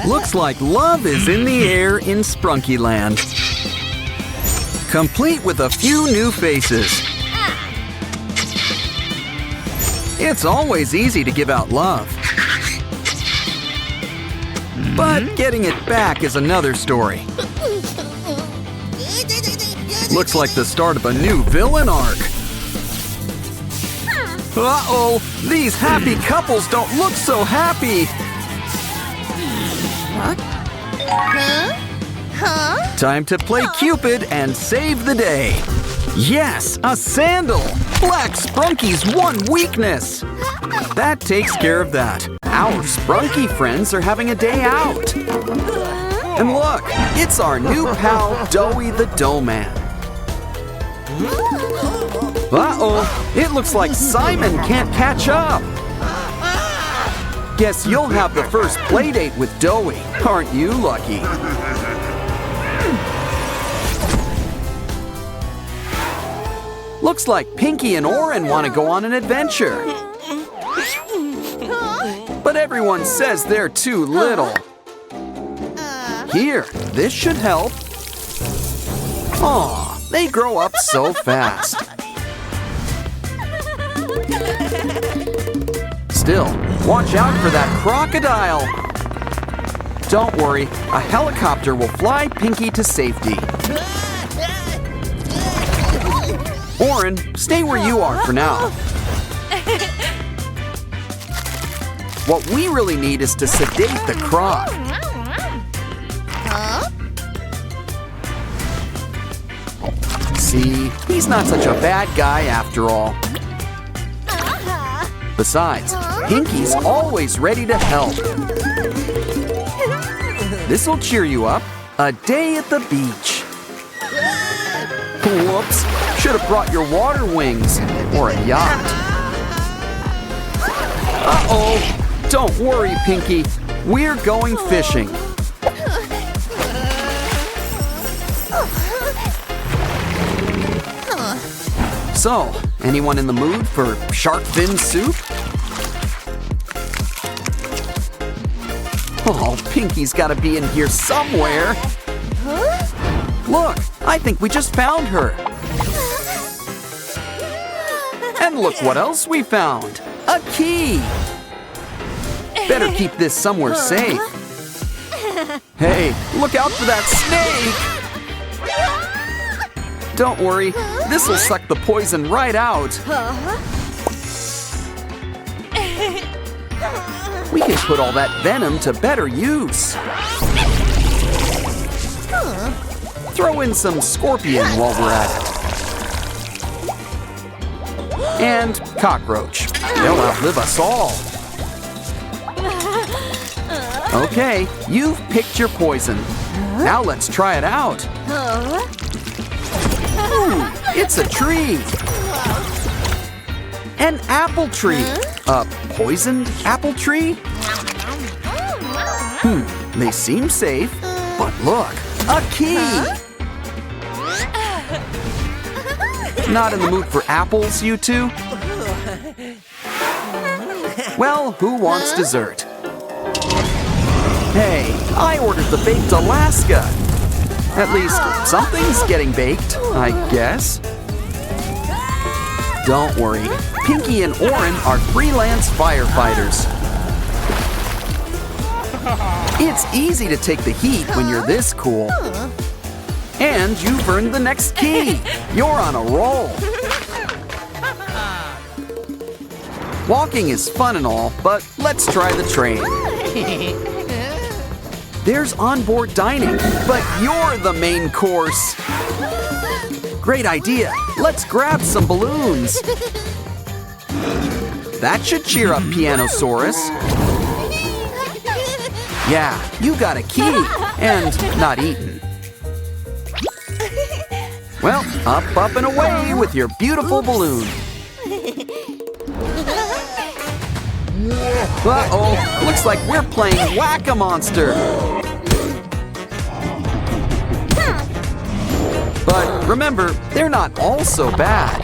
Looks like love is in the air in Sprunky Land. Complete with a few new faces. It's always easy to give out love. But getting it back is another story. Looks like the start of a new villain arc. Uh-oh, these happy couples don't look so happy. Time to play Cupid and save the day. Yes, a sandal! Black Sprunky's one weakness. That takes care of that. Our Sprunky friends are having a day out. And look, it's our new pal, Doughy the Dough Man. Uh-oh, it looks like Simon can't catch up. Guess you'll have the first playdate with Doughy, aren't you lucky? Looks like Pinky and Oren want to go on an adventure. But everyone says they're too little. Here, this should help. Aw, they grow up so fast. Still, watch out for that crocodile. Don't worry, a helicopter will fly Pinky to safety. Oren, stay where you are for now. What we really need is to sedate the croc. See, he's not such a bad guy after all. Besides, Pinky's always ready to help. This'll cheer you up. A day at the beach. Whoops, should have brought your water wings or a yacht. Uh-oh, don't worry, Pinky. We're going fishing. So, anyone in the mood for shark fin soup? Oh, Pinky's gotta be in here somewhere. Look, I think we just found her. And look what else we found. A key. Better keep this somewhere safe. Hey, look out for that snake. Don't worry, this'll suck the poison right out. We can put all that venom to better use. Throw in some scorpion while we're at it. And cockroach. They'll outlive us all. Okay, you've picked your poison. Now let's try it out. Ooh, it's a tree. An apple tree. A poisoned apple tree? They seem safe, but look, a key. Not in the mood for apples, you two? Well, who wants dessert? Hey, I ordered the baked Alaska. At least something's getting baked, I guess. Don't worry, Pinky and Oren are freelance firefighters. It's easy to take the heat when you're this cool. And you've earned the next key. You're on a roll. Walking is fun and all, but let's try the train. There's onboard dining, but you're the main course. Great idea. Let's grab some balloons. That should cheer up Pianosaurus. Yeah, you got a key and not eaten. Well, up and away with your beautiful balloon. Uh-oh, looks like we're playing Whack-A-Monster. But remember, they're not all so bad.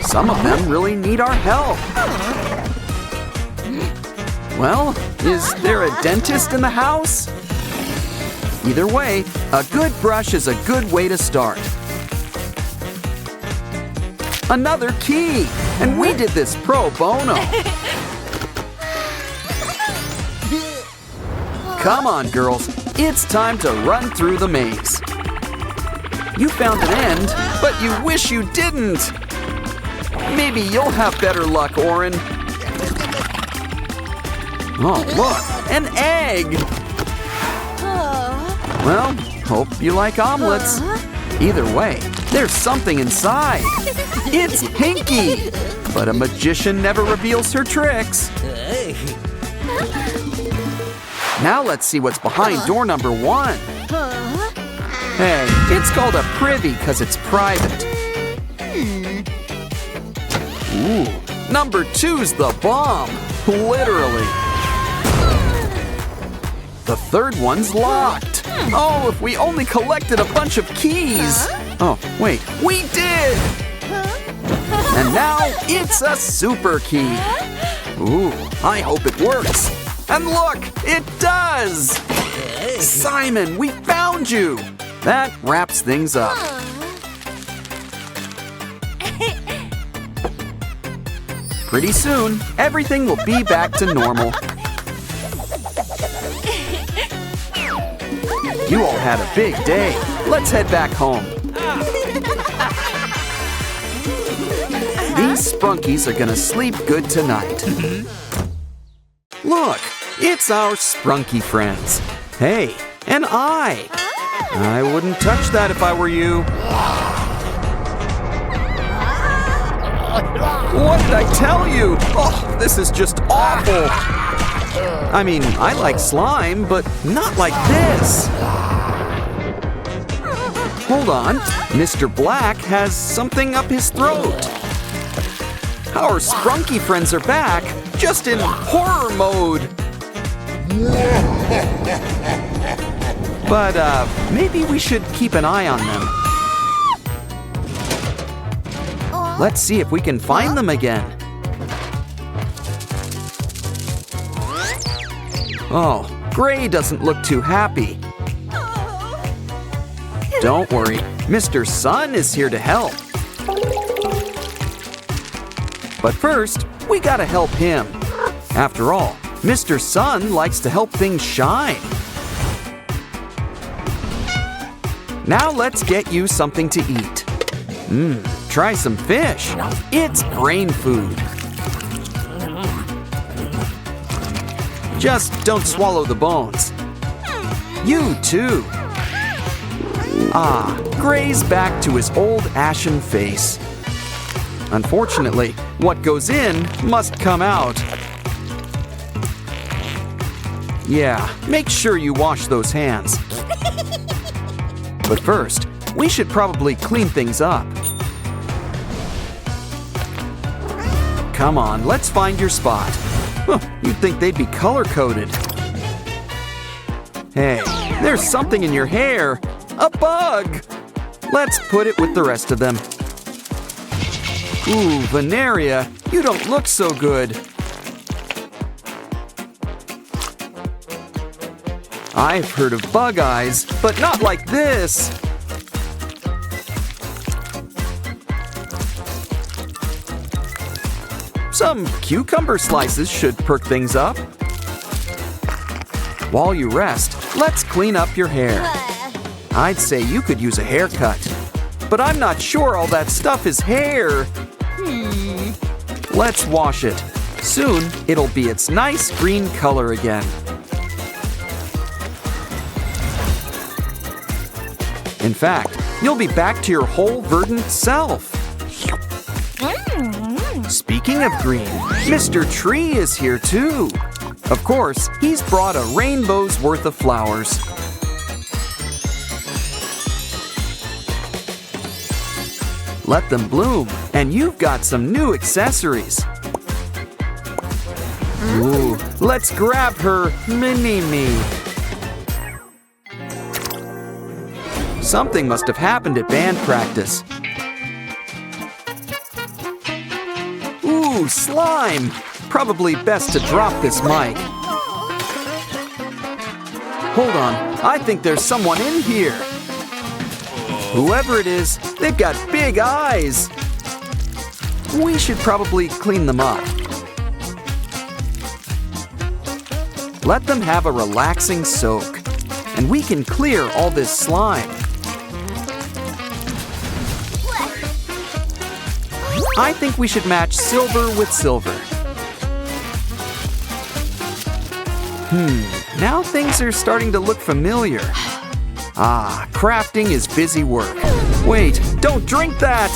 Some of them really need our help. Well, Is there a dentist in the house? Either way, a good brush is a good way to start. Another key! And we did this pro bono. Come on, girls. It's time to run through the maze. You found an end, but you wish you didn't. Maybe you'll have better luck, Orin. Oh, look, an egg. Well, hope you like omelets. Either way, there's something inside. It's Pinky. But a magician never reveals her tricks. Now let's see what's behind door number 1. Hey, it's called a privy because it's private. Ooh, number 2's the bomb. Literally. The third one's locked. Oh, if we only collected a bunch of keys. Oh, wait, we did! And now it's a super key. Ooh, I hope it works. And look, it does! Simon, we found you! That wraps things up. Pretty soon, everything will be back to normal. You all had a big day. Let's head back home. These Sprunkies are gonna sleep good tonight. Look, it's our Sprunky friends. Hey, an eye. I wouldn't touch that if I were you. What did I tell you? Oh, this is just awful. I mean, I like slime, but not like this. Hold on, Mr. Black has something up his throat. Our Sprunky friends are back, just in horror mode. But, maybe we should keep an eye on them. Let's see if we can find them again. Oh, Gray doesn't look too happy. Don't worry, Mr. Sun is here to help. But first, we gotta help him. After all, Mr. Sun likes to help things shine. Now let's get you something to eat. Try some fish. It's brain food. Just don't swallow the bones. You too. Ah, Gray's back to his old ashen face. Unfortunately, what goes in must come out. Yeah, make sure you wash those hands. But first, we should probably clean things up. Come on, let's find your spot. Huh, you'd think they'd be color-coded. Hey, there's something in your hair. A bug! Let's put it with the rest of them. Ooh, Veneria, you don't look so good. I've heard of bug eyes, but not like this. Some cucumber slices should perk things up. While you rest, let's clean up your hair. I'd say you could use a haircut, but I'm not sure all that stuff is hair. Let's wash it. Soon, it'll be its nice green color again. In fact, you'll be back to your whole verdant self. Speaking of green, Mr. Tree is here too. Of course, he's brought a rainbow's worth of flowers. Let them bloom, and you've got some new accessories. Ooh, let's grab her mini-me. Something must have happened at band practice. Ooh, slime! Probably best to drop this mic. Hold on, I think there's someone in here. Whoever it is, they've got big eyes. We should probably clean them up. Let them have a relaxing soak, and we can clear all this slime. I think we should match silver with silver. Now things are starting to look familiar. Ah, crafting is busy work. Wait, don't drink that!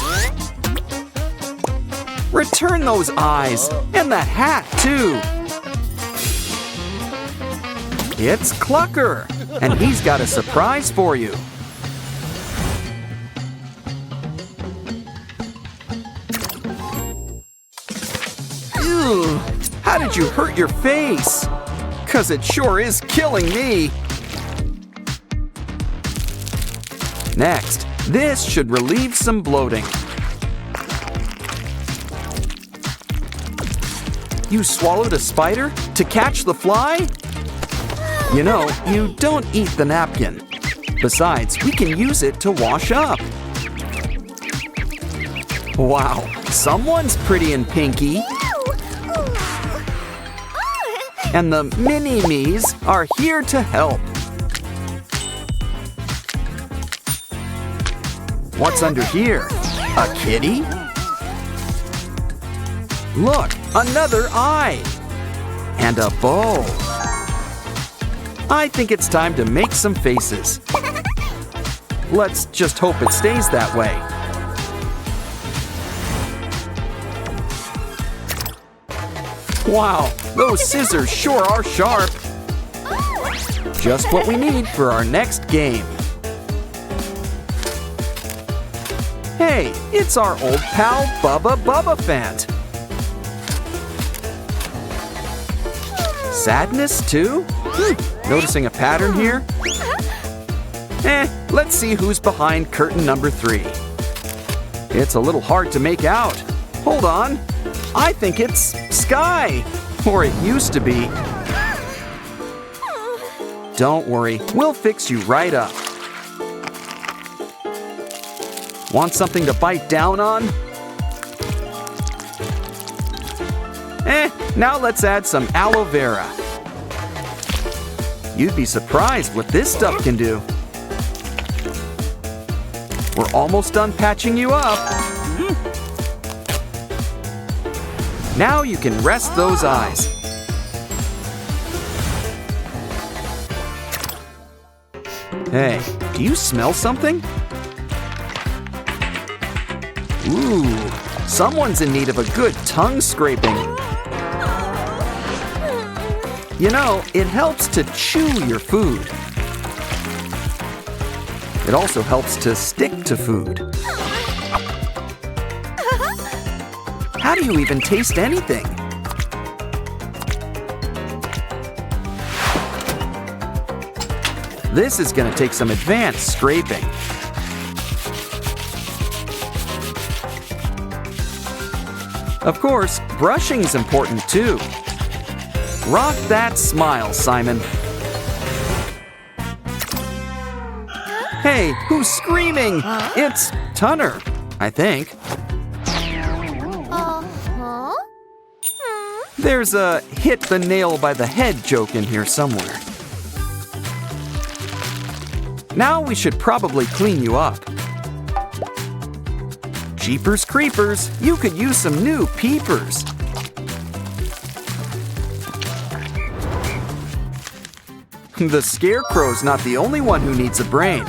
Return those eyes, and that hat too! It's Clucker, and he's got a surprise for you. Ew, how did you hurt your face? 'Cause it sure is killing me. Next, this should relieve some bloating. You swallowed a spider to catch the fly? You know, you don't eat the napkin. Besides, we can use it to wash up. Wow, someone's pretty and pinky. And the mini-me's are here to help. What's under here? A kitty? Look, another eye! And a bow. I think it's time to make some faces. Let's just hope it stays that way. Wow, those scissors sure are sharp. Just what we need for our next game. Hey, it's our old pal Bubba Fant. Sadness too? Noticing a pattern here? Let's see who's behind curtain number 3. It's a little hard to make out. Hold on. I think it's Skye, or it used to be. Don't worry, we'll fix you right up. Want something to bite down on? Now let's add some aloe vera. You'd be surprised what this stuff can do. We're almost done patching you up. Now you can rest those eyes. Hey, do you smell something? Ooh, someone's in need of a good tongue scraping. You know, it helps to chew your food. It also helps to stick to food. How do you even taste anything? This is going to take some advanced scraping. Of course, brushing's important too. Rock that smile, Simon. Hey, who's screaming? It's Tunner, I think. There's a hit the nail by the head joke in here somewhere. Now we should probably clean you up. Jeepers creepers, you could use some new peepers. The scarecrow's not the only one who needs a brain.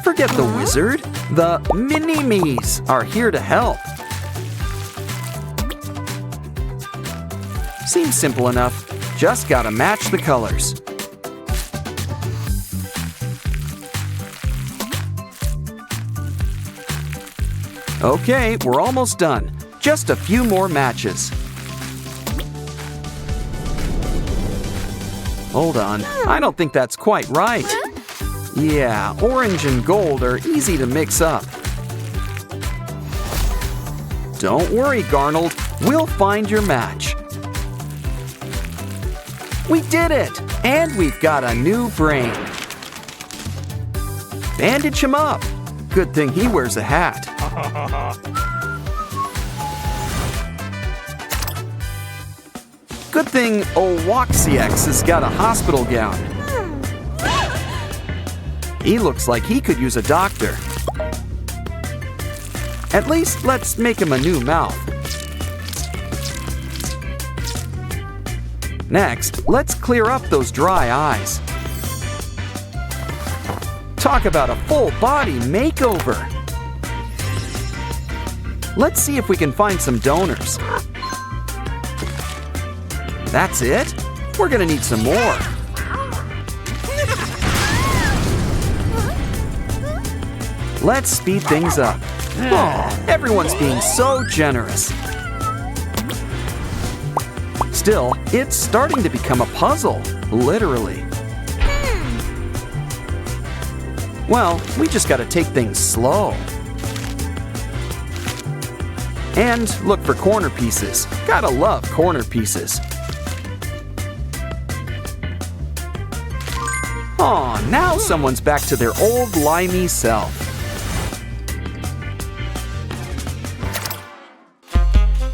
Forget the wizard. The mini-me's are here to help. Seems simple enough. Just gotta match the colors. Okay, we're almost done. Just a few more matches. Hold on, I don't think that's quite right. Yeah, orange and gold are easy to mix up. Don't worry, Garnold. We'll find your match. We did it! And we've got a new brain. Bandage him up. Good thing he wears a hat. Good thing old Waxiax has got a hospital gown. He looks like he could use a doctor. At least let's make him a new mouth. Next, let's clear up those dry eyes. Talk about a full body makeover. Let's see if we can find some donors. That's it? We're gonna need some more. Let's speed things up. Oh, everyone's being so generous. Still, it's starting to become a puzzle, literally. Well, we just gotta take things slow. And look for corner pieces. Gotta love corner pieces. Aw, now someone's back to their old limey self.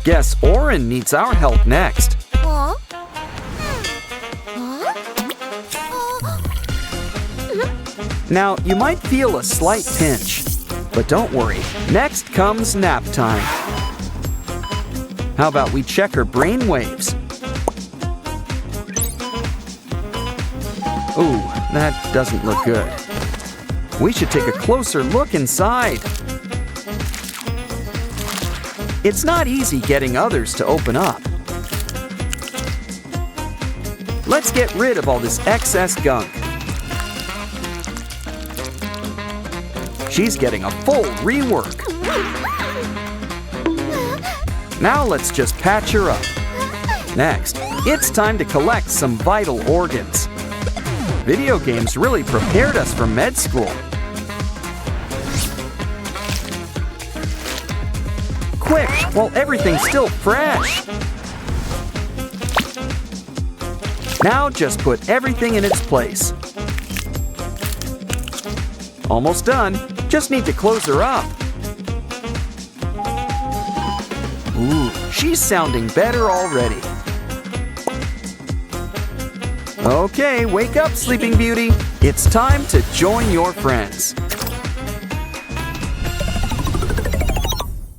Guess Oren needs our help next. Now, you might feel a slight pinch, but don't worry. Next comes nap time. How about we check her brain waves? Ooh, that doesn't look good. We should take a closer look inside. It's not easy getting others to open up. Let's get rid of all this excess gunk. She's getting a full rework. Now let's just patch her up. Next, it's time to collect some vital organs. Video games really prepared us for med school. Quick, while everything's still fresh. Now just put everything in its place. Almost done. Just need to close her up. Ooh, she's sounding better already. Okay, wake up, Sleeping Beauty. It's time to join your friends.